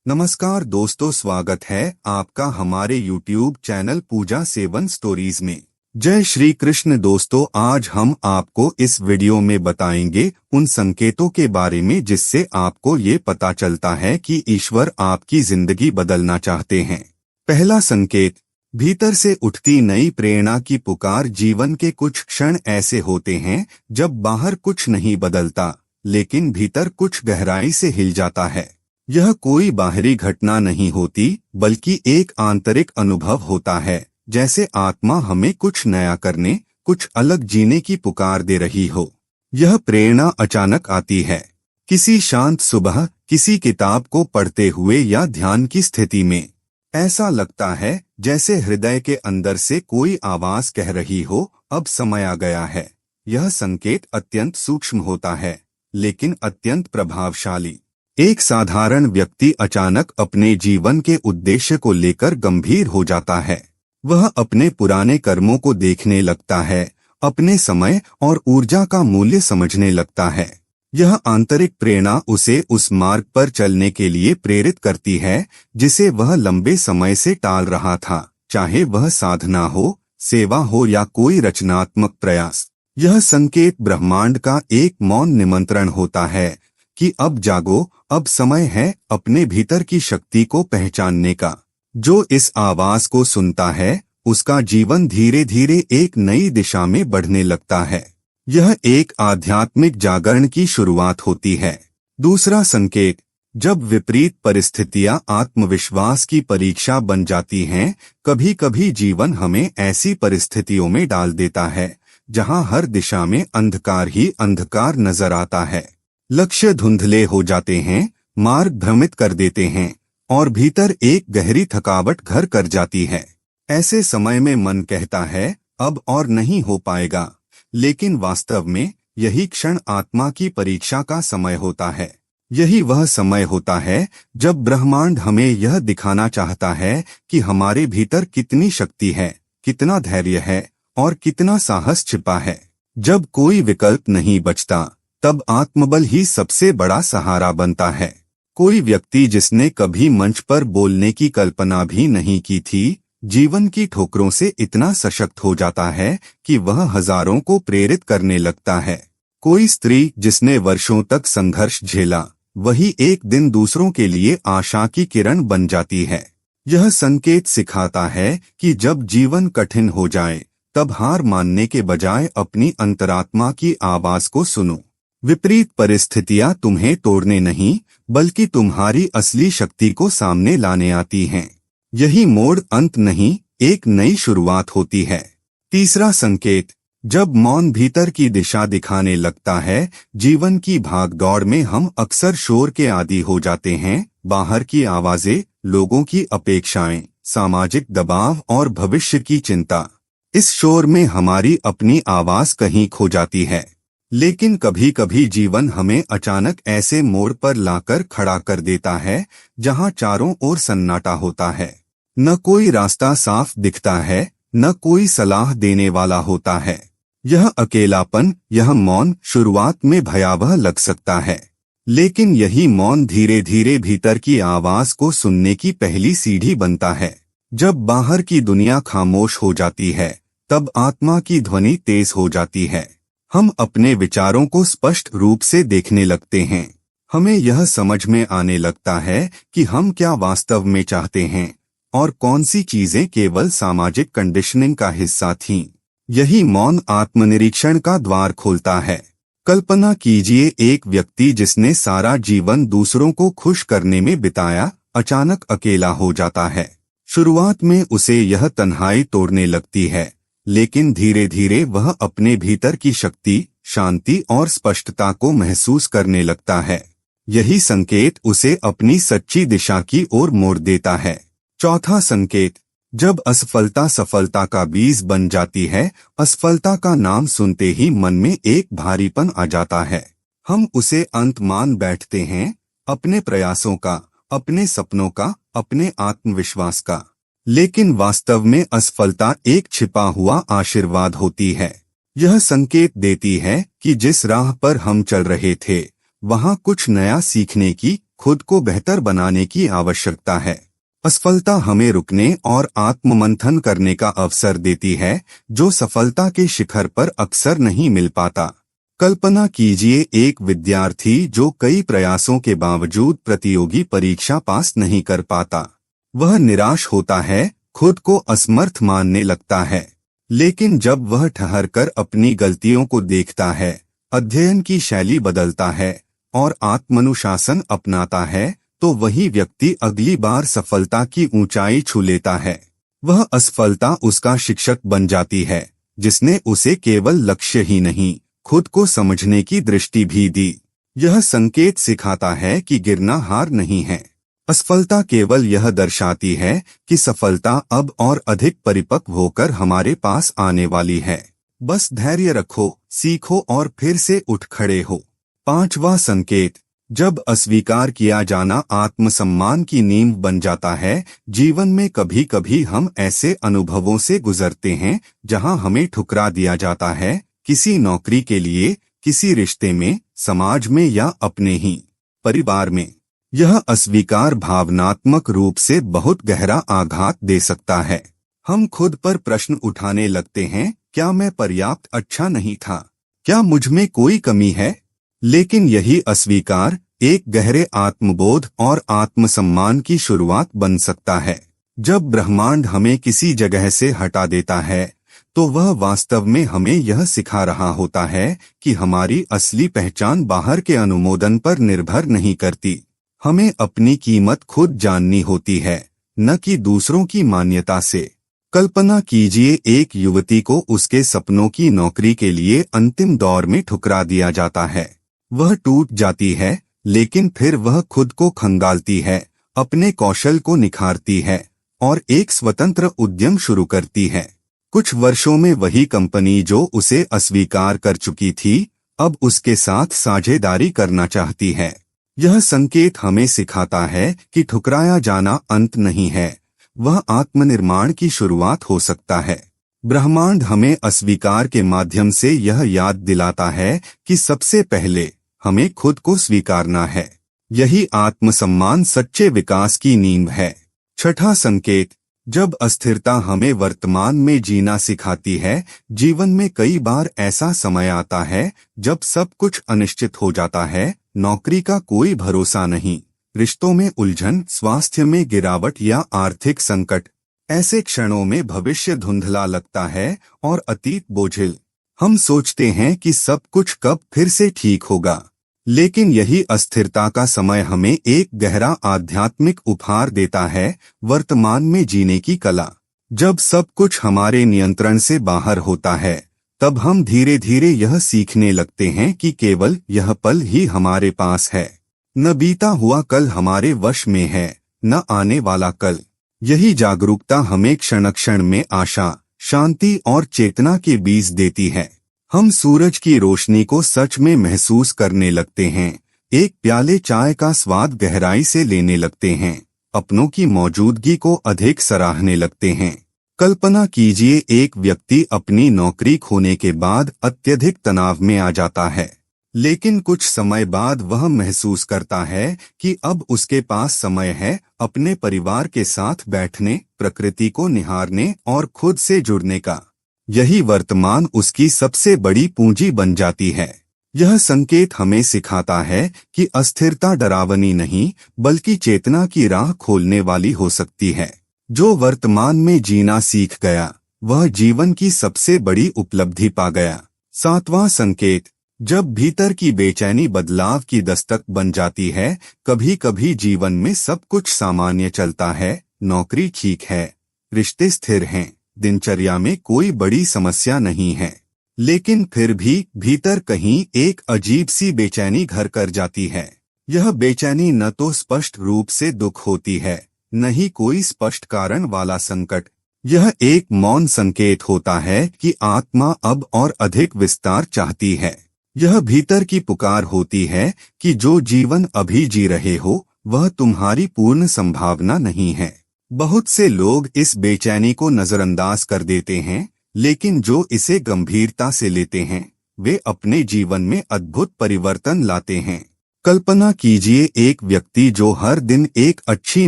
नमस्कार दोस्तों, स्वागत है आपका हमारे YouTube चैनल पूजा 7 स्टोरीज में। जय श्री कृष्ण दोस्तों, आज हम आपको इस वीडियो में बताएंगे उन संकेतों के बारे में जिससे आपको ये पता चलता है कि ईश्वर आपकी जिंदगी बदलना चाहते हैं। पहला संकेत, भीतर से उठती नई प्रेरणा की पुकार। जीवन के कुछ क्षण ऐसे होते हैं जब बाहर कुछ नहीं बदलता, लेकिन भीतर कुछ गहराई से हिल जाता है। यह कोई बाहरी घटना नहीं होती, बल्कि एक आंतरिक अनुभव होता है, जैसे आत्मा हमें कुछ नया करने, कुछ अलग जीने की पुकार दे रही हो। यह प्रेरणा अचानक आती है, किसी शांत सुबह, किसी किताब को पढ़ते हुए या ध्यान की स्थिति में। ऐसा लगता है जैसे हृदय के अंदर से कोई आवाज कह रही हो, अब समय आ गया है। यह संकेत अत्यंत सूक्ष्म होता है, लेकिन अत्यंत प्रभावशाली। एक साधारण व्यक्ति अचानक अपने जीवन के उद्देश्य को लेकर गंभीर हो जाता है। वह अपने पुराने कर्मों को देखने लगता है, अपने समय और ऊर्जा का मूल्य समझने लगता है। यह आंतरिक प्रेरणा उसे उस मार्ग पर चलने के लिए प्रेरित करती है जिसे वह लंबे समय से टाल रहा था, चाहे वह साधना हो, सेवा हो या कोई रचनात्मक प्रयास। यह संकेत ब्रह्मांड का एक मौन निमंत्रण होता है कि अब जागो, अब समय है अपने भीतर की शक्ति को पहचानने का। जो इस आवाज को सुनता है, उसका जीवन धीरे धीरे एक नई दिशा में बढ़ने लगता है। यह एक आध्यात्मिक जागरण की शुरुआत होती है। दूसरा संकेत, जब विपरीत परिस्थितियां आत्मविश्वास की परीक्षा बन जाती हैं। कभी कभी जीवन हमें ऐसी परिस्थितियों में डाल देता है जहां हर दिशा में अंधकार ही अंधकार नजर आता है। लक्ष्य धुंधले हो जाते हैं, मार्ग भ्रमित कर देते हैं और भीतर एक गहरी थकावट घर कर जाती है। ऐसे समय में मन कहता है अब और नहीं हो पाएगा, लेकिन वास्तव में यही क्षण आत्मा की परीक्षा का समय होता है। यही वह समय होता है जब ब्रह्मांड हमें यह दिखाना चाहता है कि हमारे भीतर कितनी शक्ति है, कितना धैर्य है और कितना साहस छिपा है। जब कोई विकल्प नहीं बचता, तब आत्मबल ही सबसे बड़ा सहारा बनता है। कोई व्यक्ति जिसने कभी मंच पर बोलने की कल्पना भी नहीं की थी, जीवन की ठोकरों से इतना सशक्त हो जाता है कि वह हजारों को प्रेरित करने लगता है। कोई स्त्री जिसने वर्षों तक संघर्ष झेला, वही एक दिन दूसरों के लिए आशा की किरण बन जाती है। यह संकेत सिखाता है कि जब जीवन कठिन हो जाए, तब हार मानने के बजाय अपनी अंतरात्मा की आवाज को सुनो। विपरीत परिस्थितियां तुम्हें तोड़ने नहीं, बल्कि तुम्हारी असली शक्ति को सामने लाने आती हैं। यही मोड़ अंत नहीं, एक नई शुरुआत होती है। तीसरा संकेत, जब मौन भीतर की दिशा दिखाने लगता है। जीवन की भागदौड़ में हम अक्सर शोर के आदी हो जाते हैं। बाहर की आवाजें, लोगों की अपेक्षाएं, सामाजिक दबाव और भविष्य की चिंता। इस शोर में हमारी अपनी आवाज कहीं खो जाती है। लेकिन कभी कभी जीवन हमें अचानक ऐसे मोड़ पर लाकर खड़ा कर देता है जहां चारों ओर सन्नाटा होता है। न कोई रास्ता साफ दिखता है, न कोई सलाह देने वाला होता है। यह अकेलापन, यह मौन शुरुआत में भयावह लग सकता है, लेकिन यही मौन धीरे धीरे भीतर की आवाज को सुनने की पहली सीढ़ी बनता है। जब बाहर की दुनिया खामोश हो जाती है, तब आत्मा की ध्वनि तेज हो जाती है। हम अपने विचारों को स्पष्ट रूप से देखने लगते हैं। हमें यह समझ में आने लगता है कि हम क्या वास्तव में चाहते हैं और कौन सी चीजें केवल सामाजिक कंडीशनिंग का हिस्सा थीं। यही मौन आत्मनिरीक्षण का द्वार खोलता है। कल्पना कीजिए एक व्यक्ति जिसने सारा जीवन दूसरों को खुश करने में बिताया, अचानक अकेला हो जाता है। शुरुआत में उसे यह तन्हाई तोड़ने लगती है, लेकिन धीरे धीरे वह अपने भीतर की शक्ति, शांति और स्पष्टता को महसूस करने लगता है। यही संकेत उसे अपनी सच्ची दिशा की ओर मोड़ देता है। चौथा संकेत, जब असफलता सफलता का बीज बन जाती है। असफलता का नाम सुनते ही मन में एक भारीपन आ जाता है। हम उसे अंत मान बैठते हैं, अपने प्रयासों का, अपने सपनों का, अपने आत्मविश्वास का। लेकिन वास्तव में असफलता एक छिपा हुआ आशीर्वाद होती है। यह संकेत देती है कि जिस राह पर हम चल रहे थे, वहां कुछ नया सीखने की, खुद को बेहतर बनाने की आवश्यकता है। असफलता हमें रुकने और आत्ममंथन करने का अवसर देती है, जो सफलता के शिखर पर अक्सर नहीं मिल पाता। कल्पना कीजिए एक विद्यार्थी जो कई प्रयासों के बावजूद प्रतियोगी परीक्षा पास नहीं कर पाता। वह निराश होता है, खुद को असमर्थ मानने लगता है। लेकिन जब वह ठहरकर अपनी गलतियों को देखता है, अध्ययन की शैली बदलता है और आत्मानुशासन अपनाता है, तो वही व्यक्ति अगली बार सफलता की ऊंचाई छू लेता है। वह असफलता उसका शिक्षक बन जाती है, जिसने उसे केवल लक्ष्य ही नहीं, खुद को समझने की दृष्टि भी दी। यह संकेत सिखाता है कि गिरना हार नहीं है। असफलता केवल यह दर्शाती है कि सफलता अब और अधिक परिपक्व होकर हमारे पास आने वाली है। बस धैर्य रखो, सीखो और फिर से उठ खड़े हो। 5वां संकेत, जब अस्वीकार किया जाना आत्मसम्मान की नींव बन जाता है। जीवन में कभी कभी हम ऐसे अनुभवों से गुजरते हैं जहां हमें ठुकरा दिया जाता है, किसी नौकरी के लिए, किसी रिश्ते में, समाज में या अपने ही परिवार में। यह अस्वीकार भावनात्मक रूप से बहुत गहरा आघात दे सकता है। हम खुद पर प्रश्न उठाने लगते हैं, क्या मैं पर्याप्त अच्छा नहीं था? क्या मुझ में कोई कमी है? लेकिन यही अस्वीकार एक गहरे आत्मबोध और आत्मसम्मान की शुरुआत बन सकता है। जब ब्रह्मांड हमें किसी जगह से हटा देता है, तो वह वास्तव में हमें यह सिखा रहा होता है कि हमारी असली पहचान बाहर के अनुमोदन पर निर्भर नहीं करती। हमें अपनी कीमत खुद जाननी होती है, न कि दूसरों की मान्यता से। कल्पना कीजिए एक युवती को उसके सपनों की नौकरी के लिए अंतिम दौर में ठुकरा दिया जाता है। वह टूट जाती है, लेकिन फिर वह खुद को खंगालती है, अपने कौशल को निखारती है और एक स्वतंत्र उद्यम शुरू करती है। कुछ वर्षों में वही कंपनी जो उसे अस्वीकार कर चुकी थी, अब उसके साथ साझेदारी करना चाहती है। यह संकेत हमें सिखाता है कि ठुकराया जाना अंत नहीं है, वह आत्मनिर्माण की शुरुआत हो सकता है। ब्रह्मांड हमें अस्वीकार के माध्यम से यह याद दिलाता है कि सबसे पहले हमें खुद को स्वीकारना है। यही आत्मसम्मान सच्चे विकास की नींव है। 6वां संकेत, जब अस्थिरता हमें वर्तमान में जीना सिखाती है। जीवन में कई बार ऐसा समय आता है जब सब कुछ अनिश्चित हो जाता है। नौकरी का कोई भरोसा नहीं, रिश्तों में उलझन, स्वास्थ्य में गिरावट या आर्थिक संकट। ऐसे क्षणों में भविष्य धुंधला लगता है और अतीत बोझिल। हम सोचते हैं कि सब कुछ कब फिर से ठीक होगा। लेकिन यही अस्थिरता का समय हमें एक गहरा आध्यात्मिक उपहार देता है, वर्तमान में जीने की कला। जब सब कुछ हमारे नियंत्रण से बाहर होता है, तब हम धीरे धीरे यह सीखने लगते हैं कि केवल यह पल ही हमारे पास है। न बीता हुआ कल हमारे वश में है, न आने वाला कल। यही जागरूकता हमें क्षण क्षण में आशा, शांति और चेतना के बीज देती है। हम सूरज की रोशनी को सच में महसूस करने लगते हैं, एक प्याले चाय का स्वाद गहराई से लेने लगते हैं, अपनों की मौजूदगी को अधिक सराहने लगते हैं। कल्पना कीजिए एक व्यक्ति अपनी नौकरी खोने के बाद अत्यधिक तनाव में आ जाता है, लेकिन कुछ समय बाद वह महसूस करता है कि अब उसके पास समय है अपने परिवार के साथ बैठने, प्रकृति को निहारने और खुद से जुड़ने का। यही वर्तमान उसकी सबसे बड़ी पूंजी बन जाती है। यह संकेत हमें सिखाता है कि अस्थिरता डरावनी नहीं, बल्कि चेतना की राह खोलने वाली हो सकती है। जो वर्तमान में जीना सीख गया, वह जीवन की सबसे बड़ी उपलब्धि पा गया। 7वां संकेत, जब भीतर की बेचैनी बदलाव की दस्तक बन जाती है। कभी कभी जीवन में सब कुछ सामान्य चलता है, नौकरी ठीक है, रिश्ते स्थिर हैं, दिनचर्या में कोई बड़ी समस्या नहीं है, लेकिन फिर भी भीतर कहीं एक अजीब सी बेचैनी घर कर जाती है। यह बेचैनी न तो स्पष्ट रूप से दुख होती है, न ही कोई स्पष्ट कारण वाला संकट। यह एक मौन संकेत होता है कि आत्मा अब और अधिक विस्तार चाहती है। यह भीतर की पुकार होती है कि जो जीवन अभी जी रहे हो, वह तुम्हारी पूर्ण संभावना नहीं है। बहुत से लोग इस बेचैनी को नजरअंदाज कर देते हैं, लेकिन जो इसे गंभीरता से लेते हैं, वे अपने जीवन में अद्भुत परिवर्तन लाते हैं। कल्पना कीजिए एक व्यक्ति जो हर दिन एक अच्छी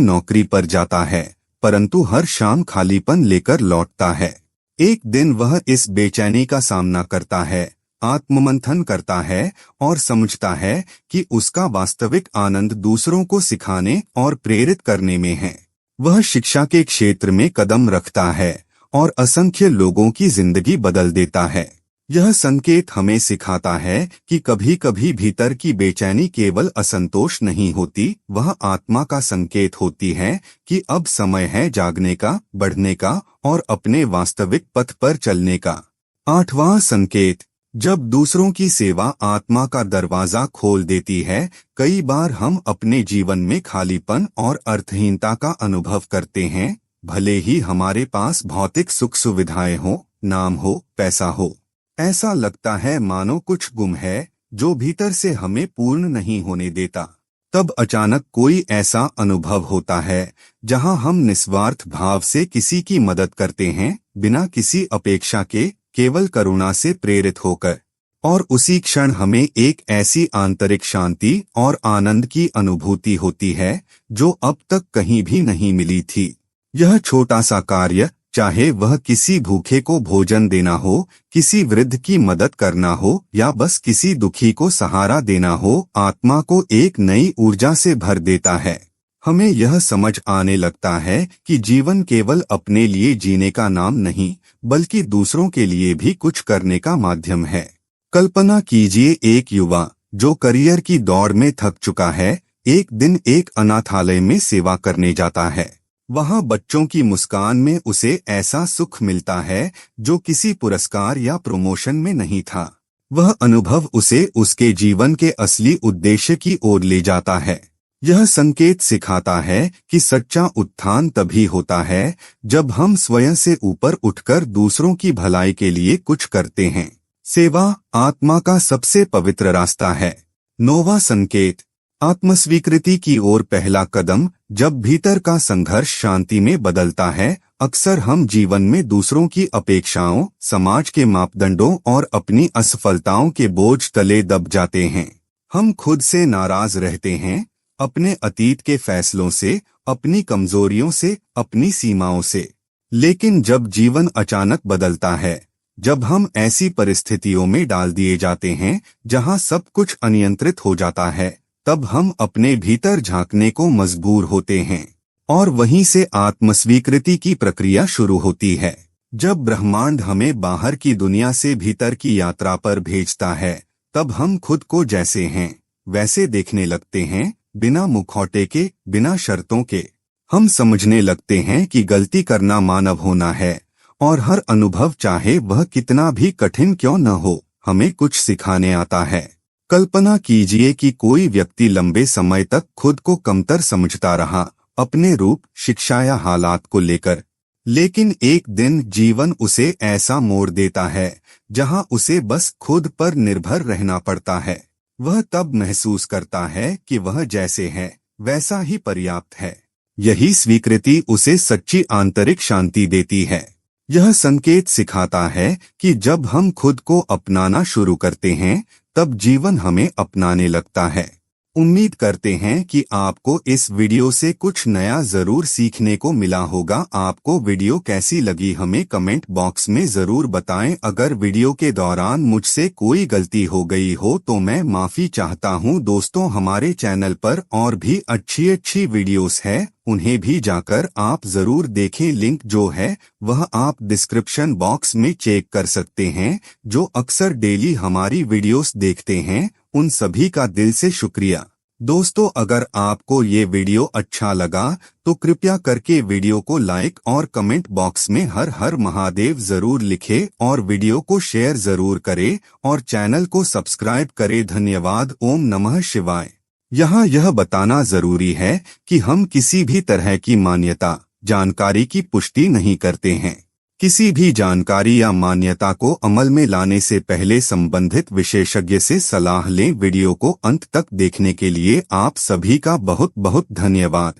नौकरी पर जाता है, परंतु हर शाम खालीपन लेकर लौटता है। एक दिन वह इस बेचैनी का सामना करता है, आत्ममंथन करता है और समझता है कि उसका वास्तविक आनंद दूसरों को सिखाने और प्रेरित करने में है। वह शिक्षा के क्षेत्र में कदम रखता है और असंख्य लोगों की जिंदगी बदल देता है। यह संकेत हमें सिखाता है कि कभी कभी भीतर की बेचैनी केवल असंतोष नहीं होती, वह आत्मा का संकेत होती है कि अब समय है जागने का, बढ़ने का और अपने वास्तविक पथ पर चलने का। 8वां संकेत, जब दूसरों की सेवा आत्मा का दरवाजा खोल देती है। कई बार हम अपने जीवन में खालीपन और अर्थहीनता का अनुभव करते हैं, भले ही हमारे पास भौतिक सुख सुविधाएं हो, नाम हो, पैसा हो। ऐसा लगता है मानो कुछ गुम है जो भीतर से हमें पूर्ण नहीं होने देता। तब अचानक कोई ऐसा अनुभव होता है जहां हम निस्वार्थ भाव से किसी की मदद करते हैं, बिना किसी अपेक्षा के, केवल करुणा से प्रेरित होकर। और उसी क्षण हमें एक ऐसी आंतरिक शांति और आनंद की अनुभूति होती है जो अब तक कहीं भी नहीं मिली थी। यह छोटा सा कार्य, चाहे वह किसी भूखे को भोजन देना हो, किसी वृद्ध की मदद करना हो या बस किसी दुखी को सहारा देना हो, आत्मा को एक नई ऊर्जा से भर देता है। हमें यह समझ आने लगता है कि जीवन केवल अपने लिए जीने का नाम नहीं, बल्कि दूसरों के लिए भी कुछ करने का माध्यम है। कल्पना कीजिए एक युवा जो करियर की दौड़ में थक चुका है, एक दिन एक अनाथालय में सेवा करने जाता है। वहां बच्चों की मुस्कान में उसे ऐसा सुख मिलता है जो किसी पुरस्कार या प्रमोशन में नहीं था। वह अनुभव उसे उसके जीवन के असली उद्देश्य की ओर ले जाता है। यह संकेत सिखाता है कि सच्चा उत्थान तभी होता है जब हम स्वयं से ऊपर उठकर दूसरों की भलाई के लिए कुछ करते हैं। सेवा आत्मा का सबसे पवित्र रास्ता है। 9वां संकेत, आत्मस्वीकृति की ओर पहला कदम। जब भीतर का संघर्ष शांति में बदलता है, अक्सर हम जीवन में दूसरों की अपेक्षाओं, समाज के मापदंडों और अपनी असफलताओं के बोझ तले दब जाते हैं। हम खुद से नाराज रहते हैं, अपने अतीत के फैसलों से, अपनी कमजोरियों से, अपनी सीमाओं से। लेकिन जब जीवन अचानक बदलता है, जब हम ऐसी परिस्थितियों में डाल दिए जाते हैं जहां सब कुछ अनियंत्रित हो जाता है, तब हम अपने भीतर झांकने को मजबूर होते हैं और वहीं से आत्मस्वीकृति की प्रक्रिया शुरू होती है। जब ब्रह्मांड हमें बाहर की दुनिया से भीतर की यात्रा पर भेजता है, तब हम खुद को जैसे हैं वैसे देखने लगते हैं, बिना मुखौटे के, बिना शर्तों के। हम समझने लगते हैं कि गलती करना मानव होना है और हर अनुभव, चाहे वह कितना भी कठिन क्यों न हो, हमें कुछ सिखाने आता है। कल्पना कीजिए कि कोई व्यक्ति लंबे समय तक खुद को कमतर समझता रहा, अपने रूप, शिक्षा या हालात को लेकर। लेकिन एक दिन जीवन उसे ऐसा मोड़ देता है जहां उसे बस खुद पर निर्भर रहना पड़ता है। वह तब महसूस करता है कि वह जैसे है वैसा ही पर्याप्त है। यही स्वीकृति उसे सच्ची आंतरिक शांति देती है। यह संकेत सिखाता है कि जब हम खुद को अपनाना शुरू करते हैं, तब जीवन हमें अपनाने लगता है। उम्मीद करते हैं कि आपको इस वीडियो से कुछ नया जरूर सीखने को मिला होगा। आपको वीडियो कैसी लगी हमें कमेंट बॉक्स में जरूर बताएं। अगर वीडियो के दौरान मुझसे कोई गलती हो गई हो तो मैं माफी चाहता हूं। दोस्तों, हमारे चैनल पर और भी अच्छी वीडियोस है, उन्हें भी जाकर आप जरूर देखें। लिंक जो है वह आप डिस्क्रिप्शन बॉक्स में चेक कर सकते हैं। जो अक्सर डेली हमारी वीडियोस देखते हैं, उन सभी का दिल से शुक्रिया। दोस्तों, अगर आपको ये वीडियो अच्छा लगा तो कृपया करके वीडियो को लाइक और कमेंट बॉक्स में हर हर महादेव जरूर लिखें और वीडियो को शेयर जरूर करें और चैनल को सब्सक्राइब करें। धन्यवाद। ओम नमः शिवाय। यहाँ यह बताना जरूरी है कि हम किसी भी तरह की मान्यता, जानकारी की पुष्टि नहीं करते हैं। किसी भी जानकारी या मान्यता को अमल में लाने से पहले संबंधित विशेषज्ञ से सलाह लें। वीडियो को अंत तक देखने के लिए आप सभी का बहुत बहुत धन्यवाद।